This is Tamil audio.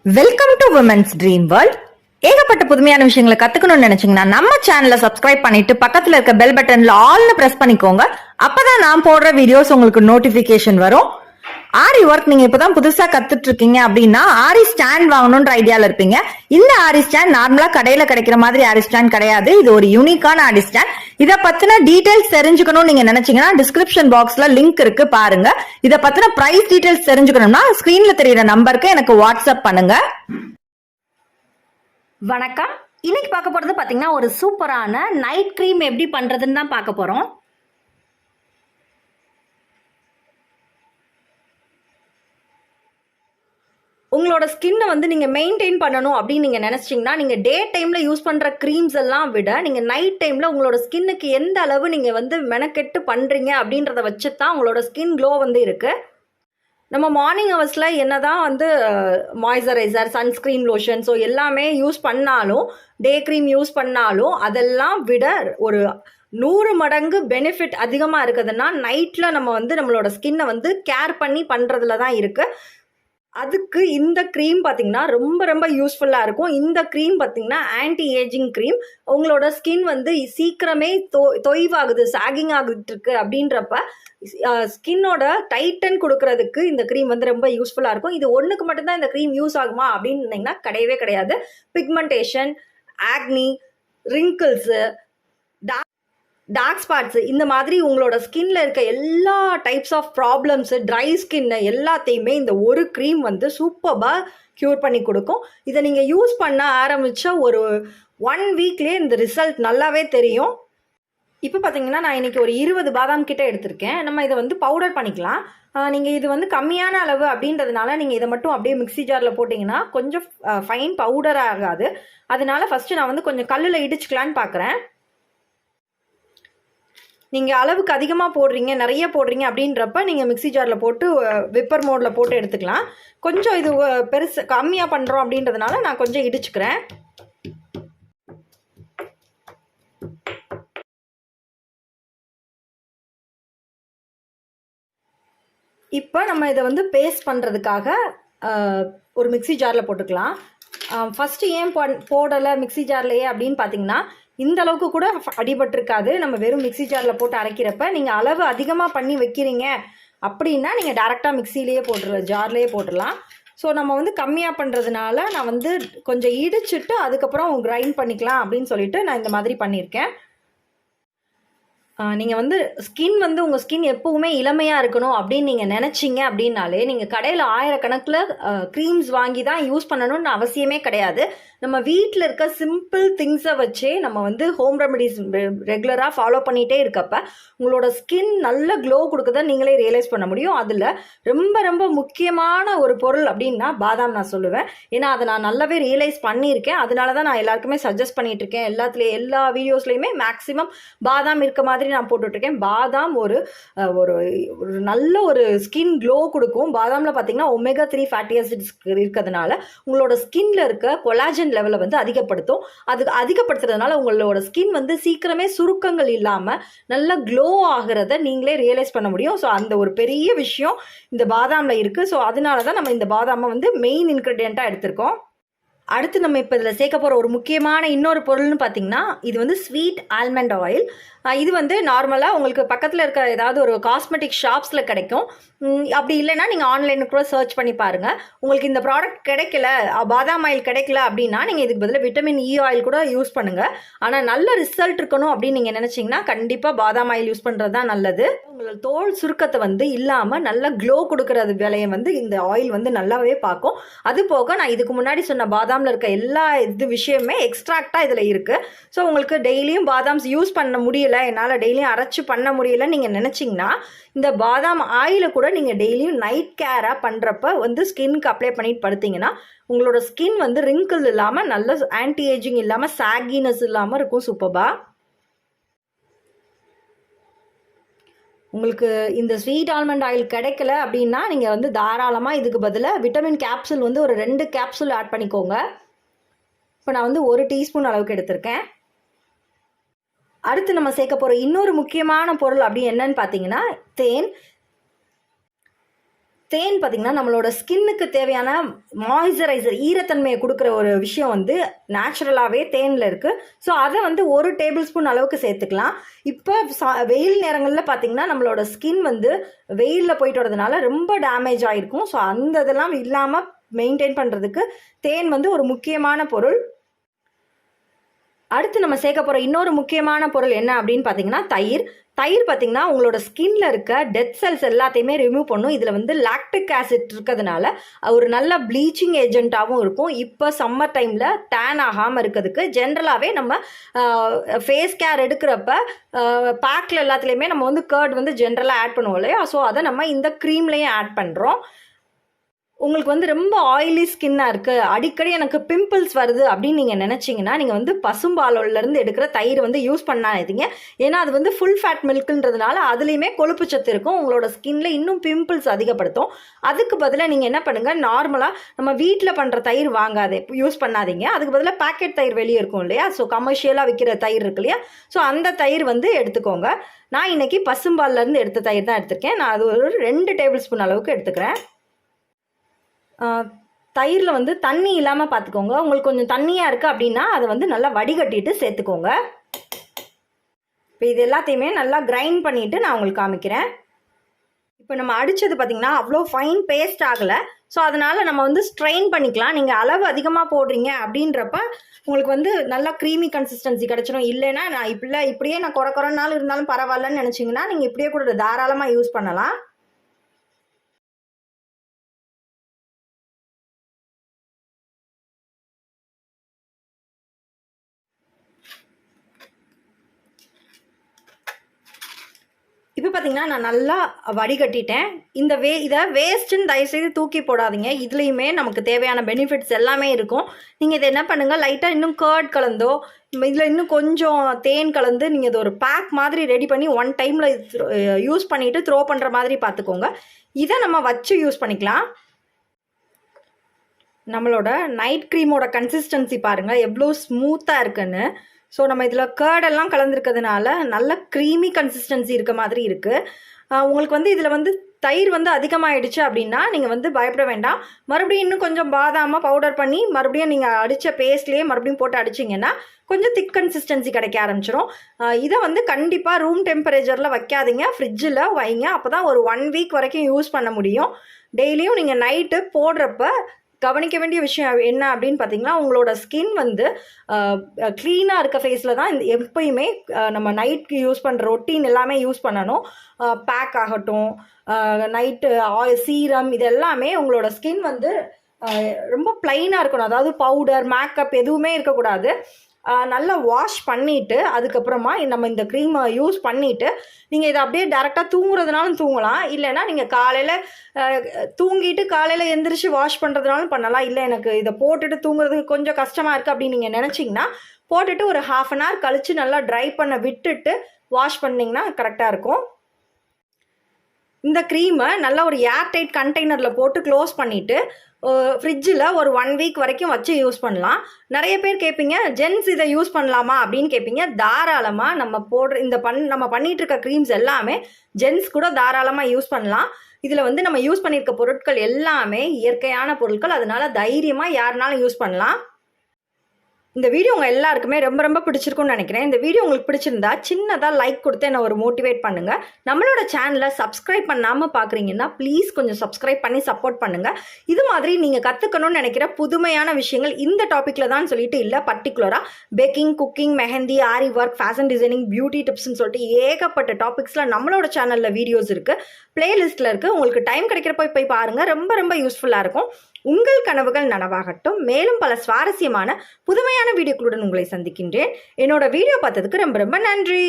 Welcome to women's dream world. ஏகப்பட்ட புதுமையான விஷயங்களை கத்துக்கணும்னு நினைச்சீங்கன்னா நம்ம சேனலை சப்ஸ்கிரைப் பண்ணிட்டு பக்கத்துல இருக்க பெல் பட்டன்ல ஆல்னு பிரஸ் பண்ணிக்கோங்க. அப்பதான் நான் போடுற வீடியோஸ் உங்களுக்கு நோட்டிபிகேஷன் வரும். ஆரி ஒர்க் நீங்க இப்பதான் புதுசா கத்துட்டு இருக்கீங்க அப்படின்னா ஆரி ஸ்டாண்ட் வாங்கணும்ன்ற ஐடியால இருப்பீங்க. இந்த ஆரி ஸ்டாண்ட் நார்மலா கடையில கிடைக்கிற மாதிரி ஆரி ஸ்டாண்ட் கிடையாது. இது ஒரு யூனிக்கான ஆரி ஸ்டாண்ட். இத பத்தின டீடைல்ஸ் தெரிஞ்சுக்கணும்னு நீங்க நினைச்சீங்கன்னா டிஸ்கிரிப்ஷன் பாக்ஸ்ல லிங்க் இருக்கு, பாருங்க. இத பத்தின பிரைஸ் டீடைல்ஸ் தெரிஞ்சுக்கணும்னா ஸ்கிரீன்ல தெரியுற நம்பருக்கு எனக்கு வாட்ஸ்அப் பண்ணுங்க. வணக்கம். இன்னைக்கு பார்க்க போறது பாத்தீங்கன்னா ஒரு சூப்பரான நைட் கிரீம் எப்படி பண்றதுன்னு தான் பார்க்க போறோம். உங்களோட ஸ்கின்னை வந்து நீங்கள் மெயின்டைன் பண்ணணும் அப்படின்னு நீங்கள் நினச்சிங்கன்னா நீங்கள் டே டைமில் யூஸ் பண்ணுற க்ரீம்ஸ் எல்லாம் விட நீங்கள் நைட் டைமில் உங்களோட ஸ்கின்னுக்கு எந்த அளவு நீங்கள் வந்து மெனக்கெட்டு பண்ணுறீங்க அப்படின்றத வச்சு தான் உங்களோட ஸ்கின் க்ளோ வந்து இருக்குது. நம்ம மார்னிங் ஹவர்ஸில் என்ன தான் வந்து மாய்ஸ்சரைசர், சன்ஸ்க்ரீன், லோஷன் ஸோ எல்லாமே யூஸ் பண்ணாலும், டே க்ரீம் யூஸ் பண்ணாலும் அதெல்லாம் விட ஒரு 100 மடங்கு பெனிஃபிட் அதிகமாக இருக்குதுன்னா நைட்டில் நம்ம வந்து நம்மளோட ஸ்கின்னை வந்து கேர் பண்ணி பண்ணுறதுல தான் இருக்குது. அதுக்கு இந்த க்ரீம் பார்த்தீங்கன்னா ரொம்ப ரொம்ப யூஸ்ஃபுல்லாக இருக்கும். இந்த க்ரீம் பார்த்தீங்கன்னா ஆன்டி ஏஜிங் க்ரீம். உங்களோட ஸ்கின் வந்து சீக்கிரமே தொய்வாகுது, சாகிங் ஆகிட்டு இருக்கு அப்படின்றப்ப ஸ்கின்னோட டைட்டன் கொடுக்கறதுக்கு இந்த க்ரீம் வந்து ரொம்ப யூஸ்ஃபுல்லாக இருக்கும். இது ஒன்றுக்கு மட்டும்தான் இந்த க்ரீம் யூஸ் ஆகுமா அப்படின்னு கிடையவே கிடையாது. Pigmentation, acne, wrinkles, dark spots இந்த மாதிரி உங்களோட ஸ்கின்ல இருக்க எல்லா types of problems, dry skin எல்லாத்தையுமே இந்த ஒரு க்ரீம் வந்து சூப்பராக க்யூர் பண்ணி கொடுக்கும். இதை நீங்கள் யூஸ் பண்ண ஆரம்பித்த ஒரு 1 வீக்லேயே இந்த ரிசல்ட் நல்லாவே தெரியும். இப்போ பார்த்தீங்கன்னா நான் இன்றைக்கி ஒரு 20 பாதாம் கிட்ட எடுத்திருக்கேன். நம்ம இதை வந்து பவுடர் பண்ணிக்கலாம். நீங்கள் இது வந்து கம்மியான அளவு அப்படின்றதுனால நீங்கள் இதை மட்டும் அப்படியே மிக்ஸி ஜாரில் போட்டிங்கன்னா கொஞ்சம் ஃபைன் பவுடர் ஆகாது. அதனால ஃபஸ்ட்டு நான் வந்து கொஞ்சம் கல்லில் இடிச்சுக்கலான்னு பார்க்குறேன். நீங்கள் அளவுக்கு அதிகமாக போடுறீங்க, நிறைய போடுறீங்க அப்படின்றப்ப நீங்கள் மிக்ஸி ஜாரில் போட்டு விப்பர் மோடில் போட்டு எடுத்துக்கலாம். கொஞ்சம் இது பெருசு கம்மியாக பண்ணுறோம் அப்படின்றதுனால நான் கொஞ்சம் இடிச்சுக்கிறேன். இப்போ நம்ம இதை வந்து பேஸ்ட் பண்ணுறதுக்காக ஒரு மிக்ஸி ஜாரில் போட்டுக்கலாம். ஃபஸ்ட்டு ஏன் போடலை மிக்ஸி ஜார்லையே அப்படின்னு பார்த்தீங்கன்னா இந்த அளவுக்கு கூட அடிபட்டிருக்காது. நம்ம வெறும் மிக்ஸி ஜாரில் போட்டு அரைக்கிறப்ப நீங்கள் அளவு அதிகமாக பண்ணி வைக்கிறீங்க அப்படின்னா நீங்கள் டேரெக்டாக மிக்ஸிலேயே ஜார்லேயே போட்டுடலாம். ஸோ நம்ம வந்து கம்மியாக பண்ணுறதுனால நான் வந்து கொஞ்சம் இடிச்சிட்டு அதுக்கப்புறம் கிரைண்ட் பண்ணிக்கலாம் அப்படின்னு சொல்லிட்டு நான் இந்த மாதிரி பண்ணியிருக்கேன். நீங்கள் வந்து உங்கள் ஸ்கின் எப்போவுமே இளமையாக இருக்கணும் அப்படின்னு நீங்கள் நினச்சிங்க அப்படின்னாலே நீங்கள் கடையில் ஆயிரக்கணக்கில் க்ரீம்ஸ் வாங்கி தான் யூஸ் பண்ணணும்னு அவசியமே கிடையாது. நம்ம வீட்டில் இருக்க சிம்பிள் திங்ஸை வச்சே நம்ம வந்து ஹோம் ரெமெடிஸ் ரெகுலராக ஃபாலோ பண்ணிகிட்டே இருக்கப்ப உங்களோட ஸ்கின் நல்ல க்ளோ கொடுக்குறத நீங்களே ரியலைஸ் பண்ண முடியும். அதில் ரொம்ப ரொம்ப முக்கியமான ஒரு பொருள் அப்படின்னா பாதாம் நான் சொல்லுவேன். ஏன்னா அதை நான் நல்லாவே ரியலைஸ் பண்ணியிருக்கேன். அதனால தான் நான் எல்லாருக்குமே சஜஸ்ட் பண்ணிகிட்ருக்கேன். எல்லா வீடியோஸ்லையுமே மேக்ஸிமம் பாதாம் இருக்க மாதிரி நான் போட்டுட்ருக்கேன். பாதாம் ஒரு நல்ல ஒரு ஸ்கின் க்ளோ கொடுக்கும். பாதாமில் பார்த்தீங்கன்னா ஒமேகா 3 ஃபேட்டி ஆசிட்ஸ் இருக்கிறதுனால உங்களோட ஸ்கின்ல இருக்க கொலாஜன் லெவலை வந்து அதிகப்படுத்தும். அது அதிகப்படுத்துறதுனால உங்களோட ஸ்கின் வந்து சீக்கிரமே சுருக்கங்கள் இல்லாமல் நல்லா க்ளோ ஆகிறத நீங்களே ரியலைஸ் பண்ண முடியும். ஸோ அந்த ஒரு பெரிய விஷயம் இந்த பாதாமில் இருக்குது. ஸோ அதனால தான் நம்ம இந்த பாதாமை வந்து மெயின் இன்க்ரீடியண்ட்டாக எடுத்திருக்கோம். அடுத்து நம்ம இப்போ இதில் சேர்க்க போகிற ஒரு முக்கியமான இன்னொரு பொருள்னு பார்த்தீங்கன்னா இது வந்து ஸ்வீட் ஆல்மண்ட் ஆயில். இது வந்து நார்மலாக உங்களுக்கு பக்கத்தில் இருக்க ஏதாவது ஒரு காஸ்மெட்டிக் ஷாப்ஸில் கிடைக்கும். அப்படி இல்லைன்னா நீங்கள் ஆன்லைனுக்கு கூட சர்ச் பண்ணி பாருங்கள். உங்களுக்கு இந்த ப்ராடக்ட் கிடைக்கல, பாதாம் ஆயில் கிடைக்கல அப்படின்னா நீங்கள் இதுக்கு பதிலாக விட்டமின் இ ஆயில் கூட யூஸ் பண்ணுங்கள். ஆனால் நல்ல ரிசல்ட் இருக்கணும் அப்படின்னு நீங்கள் நினச்சிங்கன்னா கண்டிப்பாக பாதாம் ஆயில் யூஸ் பண்ணுறது தான் நல்லது. உங்களோட தோல் சுருக்கத்தை வந்து இல்லாமல் நல்ல க்ளோ கொடுக்கறது வேலையை வந்து இந்த ஆயில் வந்து நல்லாவே பார்க்கும். அது போக நான் இதுக்கு முன்னாடி சொன்ன பாதாமில் இருக்க எல்லா விஷயமே எக்ஸ்ட்ராக்டாக இதில் இருக்குது. ஸோ உங்களுக்கு டெய்லியும் பாதாம்ஸ் யூஸ் பண்ண முடியல, என்னால் டெய்லியும் அரைச்சி பண்ண முடியலன்னு நீங்கள் நினச்சிங்கன்னா இந்த பாதாம் ஆயிலை கூட நீங்கள் டெய்லியும் நைட் கேராக பண்ணுறப்ப வந்து ஸ்கின்க்கு அப்ளை பண்ணிட்டு படுத்திங்கன்னா உங்களோட ஸ்கின் வந்து ரிங்கிள் இல்லாமல் நல்ல ஆன்டி ஏஜிங் இல்லாமல் சாகினஸ் இல்லாமல் இருக்கும். சூப்பராக உங்களுக்கு இந்த ஸ்வீட் ஆல்மண்ட் ஆயில் கிடைக்கல அப்படின்னா நீங்கள் வந்து தாராளமாக இதுக்கு பதிலாக விட்டமின் கேப்சூல் வந்து ஒரு 2 கேப்சூல் ஆட் பண்ணிக்கோங்க. இப்போ நான் வந்து 1 டீஸ்பூன் அளவுக்கு எடுத்திருக்கேன். அடுத்து நம்ம சேர்க்க போகிற இன்னொரு முக்கியமான பொருள் அப்படி என்னன்னு பார்த்தீங்கன்னா தேன். தேன் பார்த்திங்கன்னா நம்மளோட ஸ்கின்னுக்கு தேவையான மாய்ஸ்சரைசர், ஈரத்தன்மையை கொடுக்குற ஒரு விஷயம் வந்து நேச்சுரலாகவே தேனில் இருக்குது. ஸோ அதை வந்து 1 டேபிள் ஸ்பூன் அளவுக்கு சேர்த்துக்கலாம். இப்போ வெயில் நேரங்களில் பார்த்திங்கன்னா நம்மளோட ஸ்கின் வந்து வெயிலில் போயிட்டு வரதுனால ரொம்ப டேமேஜ் ஆகிருக்கும். ஸோ அந்த இதெல்லாம் இல்லாமல் மெயின்டைன் பண்ணுறதுக்கு தேன் வந்து ஒரு முக்கியமான பொருள். அடுத்து நம்ம சேர்க்க போகிற இன்னொரு முக்கியமான பொருள் என்ன அப்படின்னு பார்த்தீங்கன்னா தயிர். தயிர் பார்த்திங்கன்னா உங்களோட ஸ்கின்ல இருக்க டெட் செல்ஸ் எல்லாத்தையுமே ரிமூவ் பண்ணும். இதில் வந்து லாக்டிக் ஆசிட் இருக்கிறதுனால ஒரு நல்ல ப்ளீச்சிங் ஏஜென்ட்டாகவும் இருக்கும். இப்போ சம்மர் டைமில் டேன் ஆகாமல் இருக்கிறதுக்கு ஜென்ரலாகவே நம்ம ஃபேஸ் கேர் எடுக்கிறப்ப பேக்கில் எல்லாத்துலேயுமே நம்ம வந்து கர்ட் வந்து ஜென்ரலாக ஆட் பண்ணுவோம் இல்லையா? ஸோ அதை நம்ம இந்த க்ரீம்லேயும் ஆட் பண்ணுறோம். உங்களுக்கு வந்து ரொம்ப ஆயிலி ஸ்கின்னாக இருக்குது, அடிக்கடி எனக்கு பிம்பிள்ஸ் வருது அப்படின்னு நீங்கள் நினச்சிங்கன்னா நீங்கள் வந்து பசும்பாலிலேருந்து எடுக்கிற தயிர் வந்து யூஸ் பண்ணாதீங்க. ஏன்னா அது வந்து ஃபுல் ஃபேட் மில்க்குன்றதுனால அதுலேயுமே கொழுப்பு சத்து இருக்கும். உங்களோட ஸ்கின்ல இன்னும் பிம்பிள்ஸ் அதிகப்படுத்தும். அதுக்கு பதிலாக நீங்கள் என்ன பண்ணுங்கள், நார்மலாக நம்ம வீட்டில் பண்ணுற தயிர் யூஸ் பண்ணாதீங்க. அதுக்கு பதிலாக பேக்கெட் தயிர் வெளியே இருக்கும் இல்லையா? ஸோ கமர்ஷியலாக விற்கிற தயிர் இருக்கு இல்லையா? ஸோ அந்த தயிர் வந்து எடுத்துக்கோங்க. நான் இன்றைக்கி பசும்பால்லேருந்து எடுத்த தயிர் தான் எடுத்திருக்கேன். நான் அது ஒரு 2 டேபிள் ஸ்பூன் அளவுக்கு எடுத்துக்கிறேன். தயிரில் வந்து தண்ணி இல்லாமல் பார்த்துக்கோங்க. உங்களுக்கு கொஞ்சம் தண்ணியாக இருக்குது அப்படின்னா அதை வந்து நல்லா வடிகட்டிட்டு சேர்த்துக்கோங்க. இப்போ இது எல்லாத்தையுமே நல்லா கிரைண்ட் பண்ணிவிட்டு நான் உங்களுக்கு காமிக்கிறேன். இப்போ நம்ம அடித்தது பார்த்திங்கன்னா அவ்வளோ ஃபைன் பேஸ்ட் ஆகலை. ஸோ அதனால் நம்ம வந்து ஸ்ட்ரெயின் பண்ணிக்கலாம். நீங்கள் அளவு அதிகமாக போடுறீங்க அப்படின்றப்ப உங்களுக்கு வந்து நல்லா க்ரீமி கன்சிஸ்டன்சி கிடச்சிடும். இல்லைன்னா நான் இப்படியே நான் குறைனாலும் இருந்தாலும் பரவாயில்லன்னு நினச்சிங்கன்னா நீங்கள் இப்படியே கூட தாராளமாக யூஸ் பண்ணலாம். இப்போ பார்த்தீங்கன்னா நான் நல்லா வடிகட்டிட்டேன். இதை வேஸ்ட்டுன்னு தயவுசெய்து தூக்கி போடாதீங்க. இதுலேயுமே நமக்கு தேவையான பெனிஃபிட்ஸ் எல்லாமே இருக்கும். நீங்கள் இதை என்ன பண்ணுங்கள், லைட்டாக இன்னும் கர்ட் கலந்தோ இதில் இன்னும் கொஞ்சம் தேன் கலந்து நீங்கள் இது ஒரு பேக் மாதிரி ரெடி பண்ணி 1 டைமில் யூஸ் பண்ணிவிட்டு த்ரோ பண்ணுற மாதிரி பார்த்துக்கோங்க. இதை நம்ம வச்சு யூஸ் பண்ணிக்கலாம். நம்மளோட நைட் க்ரீமோட கன்சிஸ்டன்சி பாருங்கள் எவ்வளோ ஸ்மூத்தாக இருக்குன்னு. ஸோ நம்ம இதில் கர்டெல்லாம் கலந்துருக்கிறதுனால நல்ல க்ரீமி கன்சிஸ்டன்சி இருக்க மாதிரி இருக்குது. உங்களுக்கு வந்து இதில் வந்து தயிர் வந்து அதிகமாகிடுச்சு அப்படின்னா நீங்கள் வந்து பயப்பட வேண்டாம். மறுபடியும் இன்னும் கொஞ்சம் பாதாமாக பவுடர் பண்ணி மறுபடியும் நீங்கள் அடித்த பேஸ்ட்லேயே மறுபடியும் போட்டு அடிச்சிங்கன்னா கொஞ்சம் திக் கன்சிஸ்டன்சி கிடைக்க ஆரம்பிச்சிடும். இதை வந்து கண்டிப்பாக ரூம் டெம்பரேச்சரில் வைக்காதீங்க, ஃப்ரிட்ஜில் வைங்க. அப்போ தான் ஒரு 1 வீக் வரைக்கும் யூஸ் பண்ண முடியும். டெய்லியும் நீங்கள் நைட்டு போடுறப்ப கவனிக்க வேண்டிய விஷயம் என்ன அப்படின்னு பார்த்தீங்கன்னா, உங்களோட ஸ்கின் வந்து க்ளீனாக இருக்க ஃபேஸில் தான் எப்பயுமே நம்ம நைட்க்கு யூஸ் பண்ணுற ரொட்டீன் எல்லாமே யூஸ் பண்ணணும். பேக் ஆகட்டும், நைட்டு சீரம், இது எல்லாமே உங்களோட ஸ்கின் வந்து ரொம்ப ப்ளைனாக இருக்கணும். அதாவது பவுடர், மேக்கப் எதுவுமே இருக்கக்கூடாது. நல்லா வாஷ் பண்ணிவிட்டு அதுக்கப்புறமா நம்ம இந்த க்ரீமை யூஸ் பண்ணிவிட்டு நீங்கள் இதை அப்படியே டேரெக்டாக தூங்குறதுனாலும் தூங்கலாம். இல்லைன்னா நீங்கள் காலையில் தூங்கிட்டு காலையில் எந்திரிச்சு வாஷ் பண்ணுறதுனாலும் பண்ணலாம். இல்லை எனக்கு இதை போட்டுட்டு தூங்குறதுக்கு கொஞ்சம் கஷ்டமாக இருக்குது அப்படின்னு நீங்கள் நினச்சிங்கன்னா போட்டுட்டு ஒரு 1/2 அன் ஹவர் கழித்து நல்லா ட்ரை பண்ண விட்டுட்டு வாஷ் பண்ணிங்கன்னா கரெக்டாக இருக்கும். இந்த க்ரீமை நல்லா ஒரு ஏர்டைட் கண்டெய்னரில் போட்டு க்ளோஸ் பண்ணிவிட்டு ஃப்ரிட்ஜில் ஒரு 1 வீக் வரைக்கும் வச்சு யூஸ் பண்ணலாம். நிறைய பேர் கேட்பீங்க, ஜென்ஸ் இதை யூஸ் பண்ணலாமா அப்படின்னு கேட்பீங்க. தாராளமாக நம்ம பண்ணிகிட்டு இருக்க க்ரீம்ஸ் எல்லாமே ஜென்ஸ் கூட தாராளமாக யூஸ் பண்ணலாம். இதில் வந்து நம்ம யூஸ் பண்ணியிருக்க பொருட்கள் எல்லாமே இயற்கையான பொருட்கள். அதனால தைரியமாக யாருனாலும் யூஸ் பண்ணலாம். இந்த வீடியோ உங்கள் எல்லாருக்குமே ரொம்ப ரொம்ப பிடிச்சிருக்கும்னு நினைக்கிறேன். இந்த வீடியோ உங்களுக்கு பிடிச்சிருந்தா சின்னதாக லைக் கொடுத்து என்னை ஒரு மோட்டிவேட் பண்ணுங்கள். நம்மளோட சேனலை சப்ஸ்கிரைப் பண்ணாமல் பார்க்குறீங்கன்னா ப்ளீஸ் கொஞ்சம் சப்ஸ்கிரைப் பண்ணி சப்போர்ட் பண்ணுங்கள். இது மாதிரி நீங்கள் கற்றுக்கணும்னு நினைக்கிற புதுமையான விஷயங்கள் இந்த டாப்பிக்கில் தான் சொல்லிட்டு இல்லை, பர்டிகுலராக பேக்கிங், குக்கிங், மெஹந்தி, ஆரி ஒர்க், ஃபேஷன் டிசைனிங், பியூட்டி டிப்ஸ்ன்னு சொல்லிட்டு ஏகப்பட்ட டாபிக்ஸில் நம்மளோட சேனலில் வீடியோஸ் இருக்குது, பிளேலிஸ்ட்டில் இருக்குது. உங்களுக்கு டைம் கிடைக்கிறப்ப போய் பாருங்கள். ரொம்ப ரொம்ப யூஸ்ஃபுல்லாக இருக்கும். உங்கள் கனவுகள் நனவாகட்டும். மேலும் பல சுவாரஸ்யமான புதுமையான வீடியோக்களுடன் உங்களை சந்திக்கின்றேன். என்னோட வீடியோ பார்த்ததுக்கு ரொம்ப ரொம்ப நன்றி.